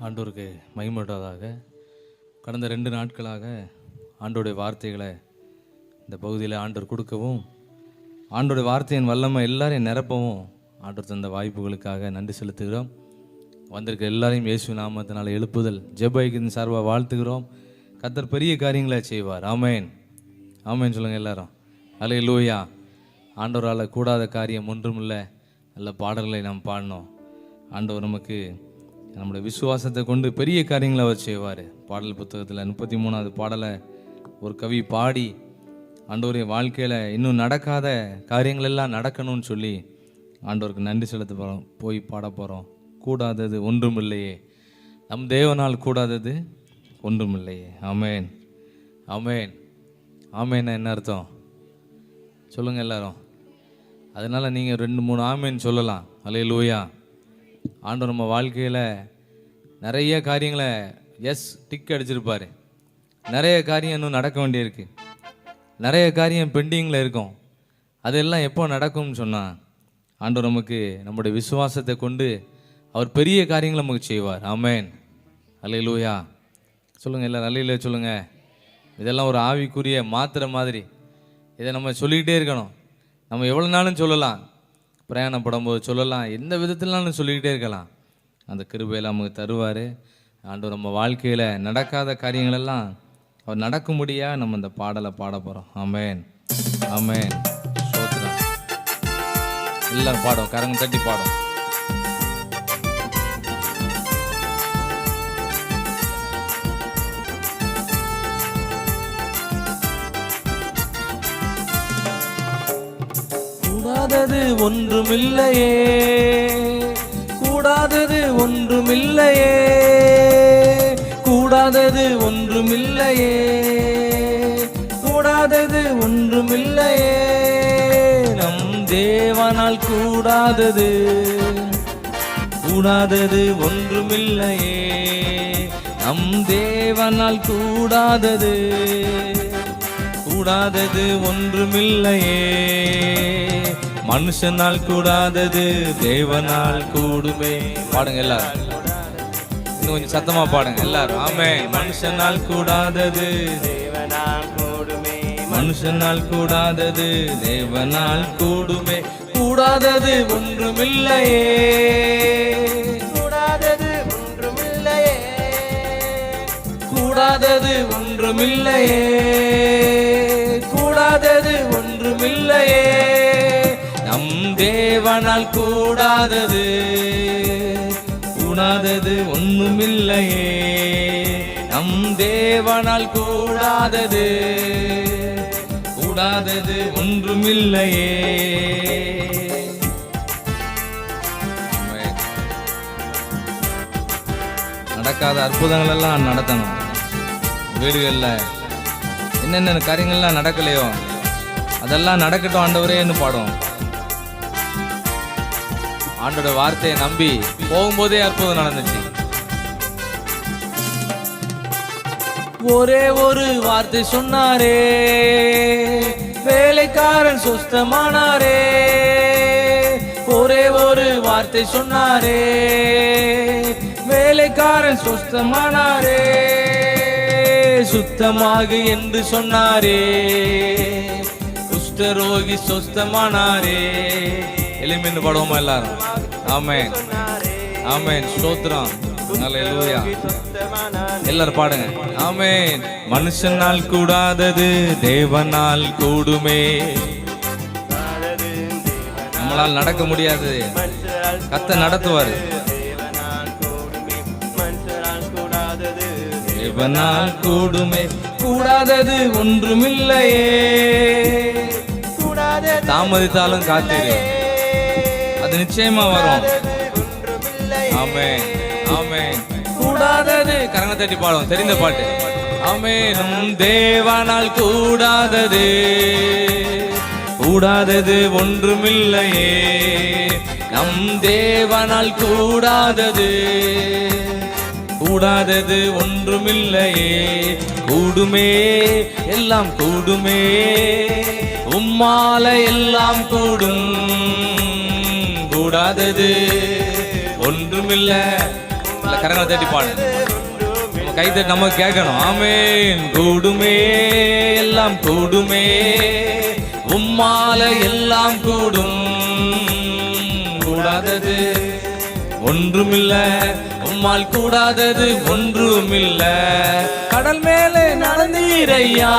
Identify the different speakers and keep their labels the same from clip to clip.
Speaker 1: ஆண்டவருக்கு மகிமையுள்ளதாக. கடந்த 2 நாட்களாக ஆண்டோடைய வார்த்தைகளை இந்த பகுதியில் ஆண்டவர் கொடுக்கவும், ஆண்டோடைய வார்த்தையின் வல்லமை எல்லாரையும் நிரப்பவும் ஆண்டவர் தந்த வாய்ப்புகளுக்காக நன்றி செலுத்துகிறோம். வந்திருக்க எல்லாரையும் இயேசு நாமத்தினால் எழுப்புதல் ஜெபைக்கின் சார்பாக வாழ்த்துகிறோம். கர்த்தர் பெரிய காரியங்களை செய்வார். ஆமேன், ஆமேன் சொல்லுங்கள் எல்லாரும். அல்லேலூயா. ஆண்டவரால் கூடாத காரியம் ஒன்றுமில்லை. நல்ல பாடல்களை நாம் பாடினோம். ஆண்டவர் நமக்கு நம்முடைய விசுவாசத்தை கொண்டு பெரிய காரியங்களை அவர் செய்வார். பாடல் புத்தகத்தில் 33வது பாடலை ஒரு கவி பாடி ஆண்டவருடைய வாழ்க்கையில் இன்னும் நடக்காத காரியங்கள் எல்லாம் நடக்கணும்னு சொல்லி ஆண்டவருக்கு நன்றி செலுத்த போகிறோம். போய் பாட போகிறோம். கூடாதது ஒன்றுமில்லையே, நம் தேவனால் கூடாதது ஒன்றுமில்லையே. ஆமேன், ஆமேன், ஆமேன். என்ன அர்த்தம் சொல்லுங்கள் எல்லாரும். அதனால் நீங்கள் 2-3 ஆமேன் சொல்லலாம். அல்லேலூயா. ஆண்டவர் நம்ம வாழ்க்கையில் நிறைய காரியங்களை டிக் அடிச்சிருப்பார். நிறைய காரியம் இன்னும் நடக்க வேண்டியிருக்கு. நிறைய காரியம் பெண்டிங்கில் இருக்கும். அதெல்லாம் எப்போ நடக்கும்னு சொன்னால் ஆண்டவர் நமக்கு நம்முடைய விசுவாசத்தை கொண்டு அவர் பெரிய காரியங்களை நமக்கு செய்வார். ஆமேன், அல்லேலூயா. சொல்லுங்கள் எல்லோரும் அல்லேலூயா சொல்லுங்கள். இதெல்லாம் ஒரு ஆவிக்குரிய மாத்திரை மாதிரி. இதை நம்ம சொல்லிக்கிட்டே இருக்கணும். நம்ம எவ்வளோ நாளும் சொல்லலாம், பிரயாணப்படும் போது சொல்லலாம், எந்த விதத்திலாலும் சொல்லிக்கிட்டே இருக்கலாம். அந்த கிருபையில் நமக்கு தருவார். ஆண்டவர் நம்ம வாழ்க்கையில் நடக்காத காரியங்களெல்லாம் அவர் நடக்கும்படியாக நம்ம இந்த பாடலை பாட போகிறோம். ஆமேன், ஆமேன். ஸ்தோத்திரம். எல்லாம் பாடும், கரங்க தட்டி பாடும். கூடாதது ஒன்றுமில்லையே, கூடாதது ஒன்றுமில்லையே, கூடாதது ஒன்றுமில்லையே, கூடாதது ஒன்றுமில்லையே, நம் தேவனால் கூடாதது, கூடாதது ஒன்றுமில்லையே, நம் தேவனால் கூடாதது, கூடாதது ஒன்றுமில்லையே, மனுஷனால் கூடாதது தேவனால் கூடுமே. பாடுங்க எல்லாரும், இன்னும் கொஞ்சம் சத்தமா பாடுங்க எல்லாரும். ஆமென். மனுஷனால் கூடாதது தேவனால் கூடுமே, மனுஷனால் கூடாதது தேவனால் கூடுமே, கூடாதது ஒன்றுமில்லையே, கூடாதது ஒன்றுமில்லையே, கூடாதது ஒன்றுமில்லையே, கூடாதது ஒன்றுமில்லையே, நம் தேவனால் கூடாதது, கூடாதது ஒன்றுமில்லையே, நம் தேவனால் கூடாதது, கூடாதது ஒன்றுமில்லையே. நடக்காத அற்புதங்கள் எல்லாம் நடத்தணும். வீடுகளில் என்னென்ன காரியங்கள்லாம் நடக்கலையோ அதெல்லாம் நடக்கட்டும் ஆண்டவரேன்னு பாடும். ஆண்டோட வார்த்தையை நம்பி போகும்போதே அற்புதம் நடந்துச்சு. ஒரே ஒரு வார்த்தை சொன்னாரே, வேலைக்காரன் சுத்தமானாரே, ஒரே ஒரு வார்த்தை சொன்னாரே, வேலைக்காரன் சுத்தமானாரே, சுத்தமாகு என்று சொன்னாரே, குஷ்டரோகி சுத்தமானாரே. எளிமைன்னு பாடுவோமா எல்லாரும். ஆமென், ஆமென். ஸ்தோத்திரம். அல்லேலூயா. எல்லாரும் பாடுங்க. ஆமென். மனுஷனால் கூடாதது தேவனால் கூடுமே. நம்மளால் நடக்க முடியாது, கர்த்தர் நடத்துவாரு. தேவனால் கூடுமே, கூடாதது ஒன்றுமில்லையே, தாமதித்தாலும் காத்திரு, அது நிச்சயமா வரும். ஆமென், ஆமென். கூடாதது கரங்களை தட்டி பாடுவோம், தெரிந்த பாட்டு. ஆமென். நம் தேவனால் கூடாதது, கூடாதது ஒன்றுமில்லையே, நம் தேவனால் கூடாதது, கூடாதது ஒன்றுமில்லையே, கூடுமே எல்லாம் கூடுமே, உம்மால எல்லாம் கூடும், கூடாதது ஒன்றுமில்லை. கரங்களை தட்டி பாடு. நம்ம கை தட்டி நம்ம கேட்கணும். ஆமென். கூடுமே எல்லாம் கூடுமே, உம்மால எல்லாம் கூடும், கூடாதது ஒன்றுமில்ல, உம்மால் கூடாதது ஒன்றுமில்ல. கடல் மேலே நடந்தீரையா,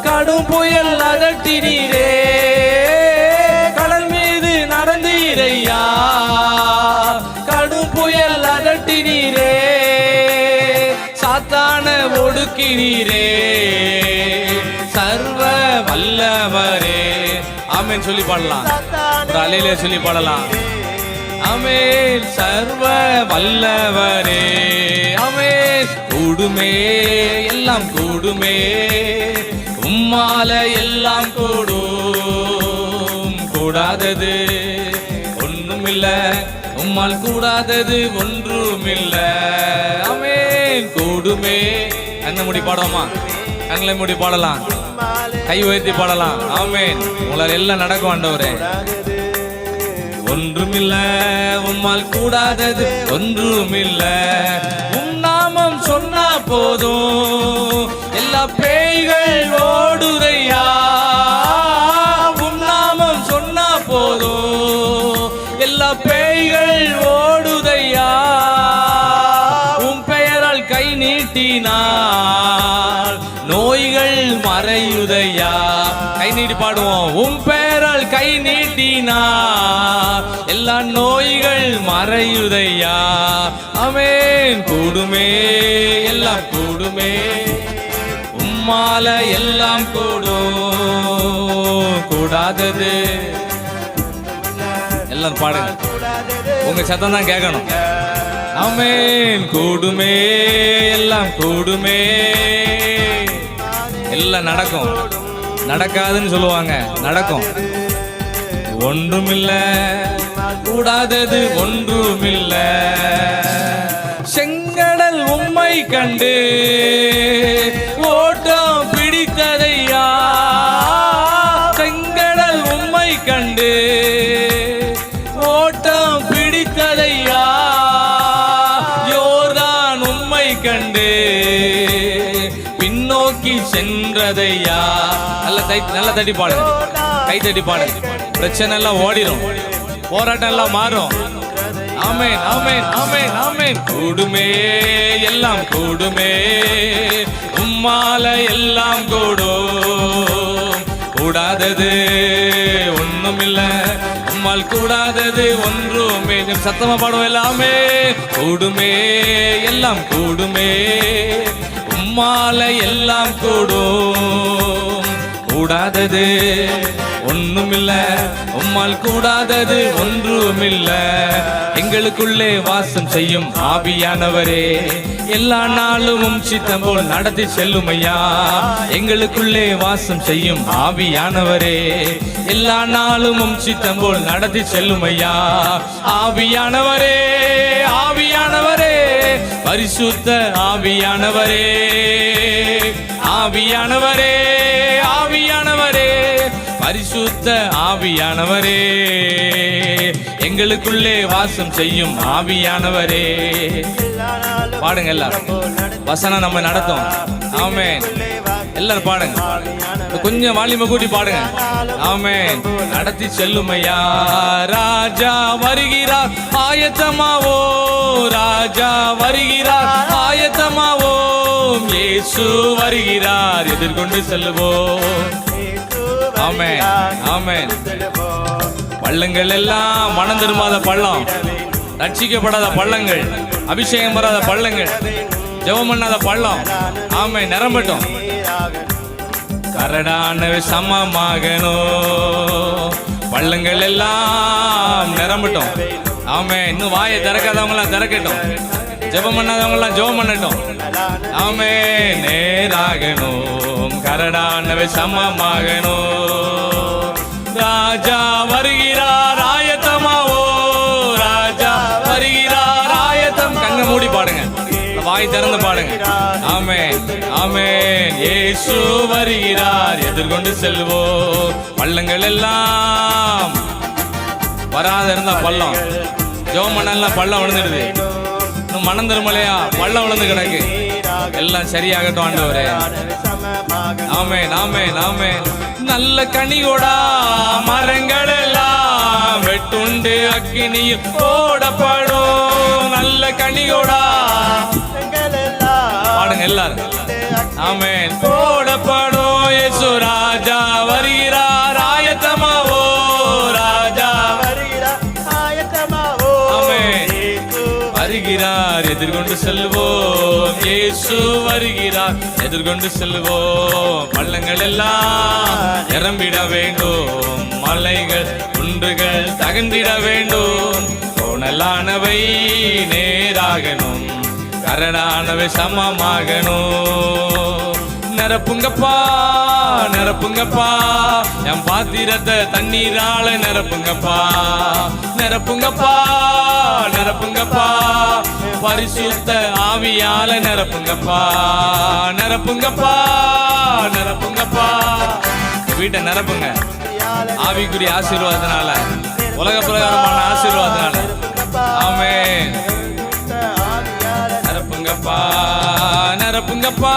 Speaker 1: கடும் புயல் அதட்டினீரே, கடல் மீது நடந்தீரையா, கடும் புயல் அதட்டினீரே, சாத்தான ஒடுக்கினீரே, சர்வ வல்லவரே. ஆமென் சொல்லி பாடலாம். ஒரு அலையிலே சொல்லி பாடலாம். ஆமென். சர்வ வல்லவரே. ஆமென். கூடுமே எல்லாம் கூடுமே, உம்மால எல்லாம் கூடும், கூடாதது ஒன்றுமில்ல, உம்மால் கூடாதது ஒன்றுமில்ல. ஆமென். கூடுமே. கண்ணை மூடி பாடுவோமா? கண்களை மூடி பாடலாம், கை உயர்த்தி பாடலாம். ஆமென். உங்களால் எல்லாம் நடக்கும் ஆண்டவரே. ஒன்றுமில்ல, உம்மால் கூடாதது ஒன்றுமில்ல, உம் நாமம் சொன்னா போதும் எல்லா பேய்கள் ஓடுதையா, உம் நாமம் சொன்னா போதும் எல்லா பேய்கள் ஓடுதையா, உம் பெயரால் கை நீட்டினார் நோய்கள் மறையுதையா. கை நீட்டி பாடுவோம். உம் பெயரால் கை நீட்டினா எல்லா நோய்கள் மறையுதையா. ஆமென். கூடுமே எல்லாம் கூடுமே, உம்மால எல்லாம் கூடும், கூடாதது எல்லாம் பாடுங்க. உங்க சத்தம் தான் கேட்கணும். ஆமென். கூடுமே எல்லாம் கூடுமே, எல்லாம் நடக்கும். நடக்காதுன்னு சொல்லுவாங்க, நடக்கும். ஒன்றுமில்ல, கூடாதது ஒன்றுமில்ல. செங்கடல் உம்மை கண்டு ஓட்டம் பிடித்ததையா, செங்கடல் உம்மை கண்டு ஓட்டம் பிடித்ததையா, யோர்தான் உம்மை கண்டு பின்னோக்கி சென்றதையா. நல்ல தட்டி பாடுங்க, கை தட்டி பாடுங்க. பிரச்சனை எல்லாம் ஓடிடும், போராட்டம் எல்லாம் மாறும். ஆமென் ஆமென் ஆமென் ஆமென். கூடுமே எல்லாம் கூடுமே, உம்மால எல்லாம் கூடும், கூடாதது ஒண்ணுமில்ல, உம்மால் கூடாதது ஒன்றுமே. சத்தமா பாடுவோம் எல்லாமே. கூடுமே எல்லாம் கூடுமே, உம்மால எல்லாம் கூடும், கூடாதது ஒண்ணுமில்ல, உம்மால் கூடாதது ஒன்றுமில்ல. எங்களுக்குள்ளே வாசம் செய்யும் ஆவியானவரே, எல்லா நாளும் சித்தம் போல் நடத்தி செல்லும் ஐயா. எங்களுக்குள்ளே வாசம் செய்யும் ஆவியானவரே, எல்லா நாளும் சித்தம் போல் நடத்தி செல்லும் ஐயா. ஆவியானவரே ஆவியானவரே, பரிசுத்த ஆவியானவரே, ஆவியானவரே ஆவியானவரே, பரிசுத்த ஆவியானவரே, எங்களுக்குள்ளே வாசம் செய்யும் ஆவியானவரே. பாடுங்க எல்லாரும். வசனம் நம்ம நடத்தும். ஆமென். எல்லாரும் பாடுங்க. கொஞ்சம் வால்யூமை கூட்டி பாடுங்க. ஆமென். நடத்தி செல்லும் ஐயா. ராஜா வருகிறார் ஆயத்தமாவோ, ராஜா வருகிறார் ஆயத்தமாவோ, இயேசு வருகிறார் எதிர்கொண்டு செல்லுவோம். ஆமென் ஆமென். பள்ளங்கள் எல்லாம் மனம் திரும்பாத பள்ளம், ரட்சிக்கப்படாத பள்ளங்கள், அபிஷேகம் பெறாத பள்ளங்கள், ஜெபம் பண்ணாத பள்ளம். ஆமென். நிரம்பட்டும். கரடானவை சமமாகனோ, பள்ளங்கள் எல்லாம் நிரம்பட்டும். ஆமென். இன்னும் வாயை திறக்காதவங்க எல்லாம் திறக்கட்டும், ஜெபம் பண்ணாதவங்க எல்லாம் ஜெபம் பண்ணட்டும். ஆமென். நேராகணும், கரடானவை சமமாகனோ, ராஜா வருகிறார் ஆயத்தமாவோ, ராஜா வருகிறார் ஆயத்தம். கண்ணை மூடி பாடுங்க, வாய் திறந்து பாடுங்க. ஆமென் ஆமென். இயேசு வருகிறார் எதிர்கொண்டு செல்வோம். பள்ளங்கள் எல்லாம் வராத இருந்தா பள்ளம், ஜெபம் பண்ணலாம் பள்ளம் விழுந்துடுது. மனம் திரும்பலையா? பள்ளம் விழுந்து கிடக்கு, எல்லாம் சரியாகட்டும் ஆண்டவரே. ஆமென் ஆமென் ஆமென். நல்ல கனியோடா மரங்கள் எல்லாம் வெட்டுண்டு அக்கினியில் போடப்படும். நல்ல கனியோடா பாடுங்க எல்லாரும். ஆமென். போடப்படும். இயேசு ராஜா வருகிறார், ஆயத்தமாவோ ராஜா வருகிறார், ஆயத்தமாவோ. ஆமென். வருகிறார், எதிர்கொண்டு செல்வோம். இயேசு வருகிறார், எதிர்கொண்டு செல்வோம். பள்ளங்கள் எல்லாம் நிரம்பிட வேண்டும், மலைகள் குன்றுகள் தகண்டிட வேண்டும். கோணலானவை நேராகணும், கரடானவை சமமாகணும். நிரப்புங்கப்பா நிரப்புங்கப்பா, என் பாத்திரத்தை தண்ணீரால நிரப்புங்கப்பா. நிரப்புங்கப்பா நிரப்புங்கப்பா, பரிசுத்த ஆவியால நிரப்புங்கப்பா. நிரப்புங்கப்பா நிரப்புங்கப்பா, வீட்டை நிரப்புங்க ஆவிக்குரிய ஆசீர்வாதத்தினால, உலக பிரகாரமான ஆசீர்வாதத்தினால. ஆமென். நிரப்புங்கப்பா நிரப்புங்கப்பா,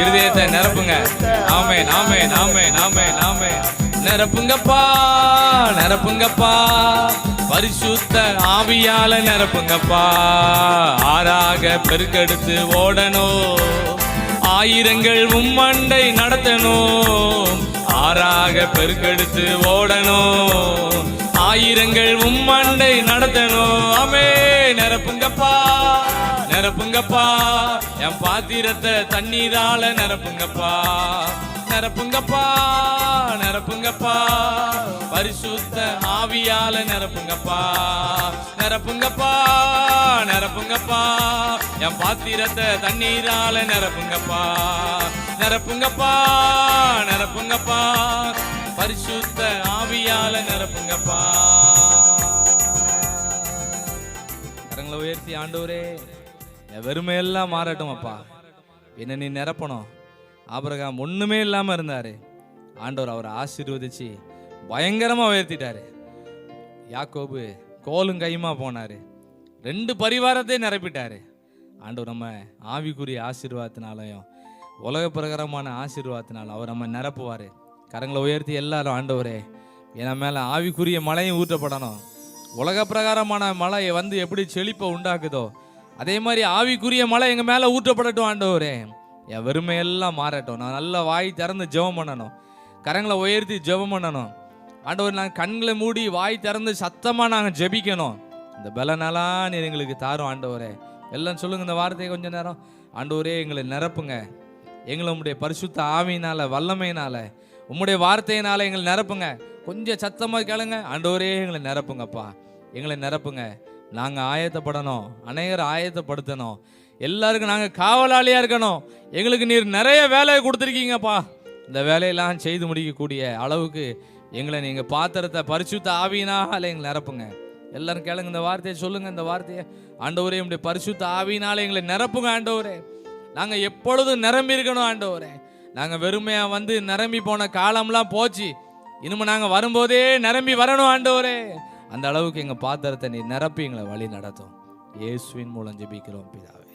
Speaker 1: இருதயத்தை நிரப்புங்க. ஆமென் ஆமென் ஆமென் ஆமென் ஆமென். நிரப்புங்கப்பா நிரப்புங்கப்பா, பரிசுத்த ஆவியால நிரப்புங்கப்பா. ஆறாக பெருக்கெடுத்து ஓடணும், ஆயிரங்கள் உம்மண்டை நடத்தணும். ஆறாக பெருக்கெடுத்து ஓடணும், ஆயிரங்கள் உம்மண்டை நடத்தணும். ஆமே. நிரப்புங்கப்பா நிரப்புங்கப்பா, என் பாத்திரத்தை தண்ணீரால நிரப்புங்கப்பா. நிரப்புங்கப்பா நிரப்புங்கப்பா, பரிசுத்த ஆவியால நிரப்புங்கப்பா. நிரப்புங்கப்பா நிரப்புங்கப்பா, என் பாத்திரத்தை தண்ணீரால நிரப்புங்கப்பா. நிரப்புங்கப்பா நிரப்புங்கப்பா, பரிசுத்த ஆவியால நிரப்புங்கப்பா. கரங்களை உயர்த்தி, ஆண்டவரே என் வெறுமையெல்லாம் மாறட்டும் அப்பா, என்ன நீ நிரப்பணும். ஆபிரகாம் ஒண்ணுமே இல்லாம இருந்தாரு, ஆண்டவர் அவரை ஆசீர்வதிச்சு பயங்கரமா உயர்த்திட்டாரு. யாக்கோபு கோலும் கையுமா போனாரு, 2 பரிவாரத்தை நிரப்பிட்டாரு. ஆண்டவர் நம்ம ஆவிக்குரிய ஆசீர்வாதத்தினாலையும் உலக பிரகாரமான ஆசீர்வாதத்தினாலும் அவர் நம்ம நிரப்புவாரு. கரங்களை உயர்த்தி எல்லாரும், ஆண்டவரே என் மேல ஆவிக்குரிய மழையும் ஊற்றப்படணும். உலக பிரகாரமான மழை வந்து எப்படி செழிப்பை உண்டாக்குதோ அதே மாதிரி ஆவிக்குரிய மழை எங்க மேல ஊற்றப்படட்டும். ஆண்டவரே என் வெறுமையெல்லாம் மாறட்டும். நான் நல்ல வாய் திறந்து ஜெபம் பண்ணணும், கரங்களை உயர்த்தி ஜெபம் பண்ணணும். ஆண்டவர் நாங்கள் கண்களை மூடி வாய் திறந்து சத்தமா நாங்கள் ஜெபிக்கணும். இந்த பலனெல்லாம் நீர் எங்களுக்கு தாரும் ஆண்டவரே. எல்லாம் சொல்லுங்க இந்த வார்த்தையை கொஞ்ச நேரம். ஆண்டவரே எங்களை நிரப்புங்க, எங்களை உம்முடைய பரிசுத்த ஆவியினால வல்லமையினால உம்முடைய வார்த்தையினால எங்களை நிரப்புங்க. கொஞ்சம் சத்தமா கேளுங்க. ஆண்டவரே எங்களை நிரப்புங்கப்பா, எங்களை நிரப்புங்க. நாங்கள் ஆயத்தப்படணும், அநேகர் ஆயத்தப்படுத்தணும், எல்லாருக்கும் நாங்கள் காவலாளியா இருக்கணும். எங்களுக்கு நீர் நிறைய வேலையை கொடுத்துருக்கீங்கப்பா, இந்த வேலையெல்லாம் செய்து முடிக்கக்கூடிய அளவுக்கு எங்களை நீங்கள் பாத்திரத்தை பரிசுத்த ஆவியினால எங்களை நிரப்புங்க. எல்லாரும் கேளுங்க இந்த வார்த்தையை சொல்லுங்க. இந்த வார்த்தையை, ஆண்டவரே உம்முடைய பரிசுத்த ஆவியினால எங்களை நிரப்புங்க. ஆண்டவரே நாங்கள் எப்பொழுதும் நிரம்பி இருக்கணும். ஆண்டவரே நாங்கள் வெறுமையா வந்து நிரம்பி போன காலம்லாம் போச்சு, இனிமே நாங்கள் வரும்போதே நிரம்பி வரணும். ஆண்டவரே அந்த அளவுக்கு எங்கள் பாத்திரத்தை நீ நிரப்பி எங்களை வழி நடத்தும். இயேசுவின் மூலம் ஜெபிக்கிறோம் பிதாவே.